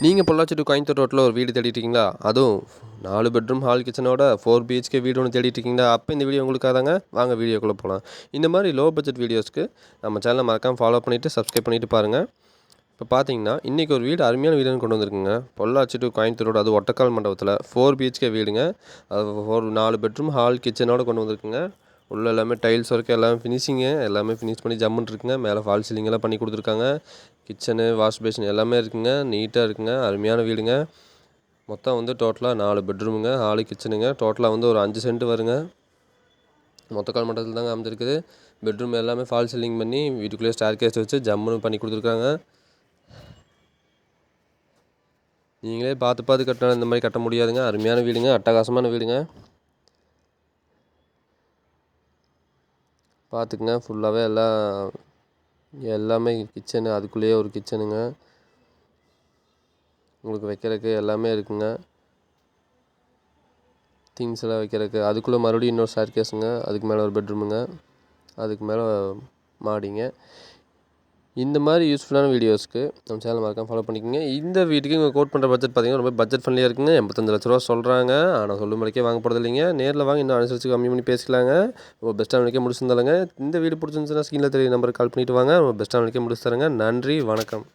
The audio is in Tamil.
நீங்கள் பொள்ளாச்சி டு கோயம்புத்தூர் ரோட்டில் ஒரு வீடு தேடிட்டு இருக்கீங்களா? அதுவும் 4 பெட்ரூம் ஹால் கிச்சனோட 4 பிஹெச்கே வீடு ஒன்று தேடிட்டு இருக்கீங்களா? அப்போ இந்த வீடியோ உங்களுக்காக தாங்க. வாங்க வீடியோக்குள்ளே போகலாம். இந்த மாதிரி லோ பட்ஜெட் வீடியோஸ்க்கு நம்ம சேனலை மறக்காமல் ஃபாலோ பண்ணிவிட்டு சப்ஸ்கிரைப் பண்ணிவிட்டு பாருங்கள். இப்போ பார்த்தீங்கன்னா இன்றைக்கி ஒரு வீடு அருமையான வீடுன்னு கொண்டு வந்திருக்குங்க. பொள்ளாச்சி டு கோயம்புத்தூர் ரோடு, அது ஒட்டக்கால் மண்டபத்தில் 4 பிஹெச்கே வீடுங்க. அது 4 பெட்ரூம் ஹால் கிச்சனோட கொண்டு வந்திருக்குங்க. உள்ள எல்லாமே டைல்ஸ் ஒர்க் எல்லாமே ஃபினிஷிங்கு, எல்லாமே ஃபினிஷ் பண்ணி ஜம்முன்னு இருக்குங்க. மேலே ஃபால் சீலிங் எல்லாம் பண்ணி கொடுத்துருக்காங்க. கிச்சனு, வாஷ் பேஷன் எல்லாமே இருக்குங்க. நீட்டாக இருக்குங்க. அருமையான வீடுங்க. மொத்தம் வந்து டோட்டலாக 4 பெட்ரூமுங்க, ஹாலு, கிச்சனுங்க. டோட்டலாக வந்து ஒரு 5 சென்ட் வருங்க. மொத்தக்கால் மண்டபத்தில் தாங்க அமைஞ்சிருக்குது. பெட்ரூம் எல்லாமே ஃபால் சீலிங் பண்ணி வீட்டுக்குள்ளேயே ஸ்டேர் கேஸ் வச்சு ஜம்முன்னு பண்ணி கொடுத்துருக்காங்க. நீங்களே பார்த்து கட்டினா இந்த மாதிரி கட்ட முடியாதுங்க. அருமையான வீடுங்க, அட்டகாசமான வீடுங்க. பார்த்துக்குங்க. ஃபுல்லாகவே எல்லாமே கிச்சனு, அதுக்குள்ளேயே ஒரு கிச்சனுங்க. உங்களுக்கு வைக்கிறதுக்கு எல்லாமே இருக்குங்க. திங்ஸ் எல்லாம் வைக்கிறதுக்கு. அதுக்குள்ளே மறுபடியும் இன்னொரு ஸ்டேர் கேஸுங்க. அதுக்கு மேலே ஒரு பெட்ரூமுங்க. அதுக்கு மேலே மாடிங்க. இந்த மாதிரி யூஸ்ஃபுல்லான வீடியோஸ்க்கு நம்ம சேனல் மறக்காம ஃபாலோ பண்ணிக்கோங்க. இந்த வீட்டுக்கு இவங்க கோட் பண்ணுற பட்ஜெட் பார்த்தீங்கன்னா ரொம்ப பட்ஜெட் ஃப்ரெண்ட்லியாக இருக்குங்க. 85 லட்ச ரூபா சொல்கிறாங்க. ஆனால் சொல்லும் முறைக்கே வாங்க போகிறது இல்லைங்க. நேரில் வாங்க, இன்னும் அனுசரித்து கம்மி பண்ணி பேசிக்கலாங்க. ரொம்ப பெஸ்ட்டாக விலைக்கே முடிச்சுருந்தாலுங்க. இந்த வீடு பிடிச்சிருந்துச்சுன்னா ஸ்க்ரீனில் தெரிய நம்பருக்கு கால் பண்ணிவிட்டு வாங்க. ரொம்ப பெஸ்ட்டாக விலைக்கே முடிச்சு தரேங்க. நன்றி, வணக்கம்.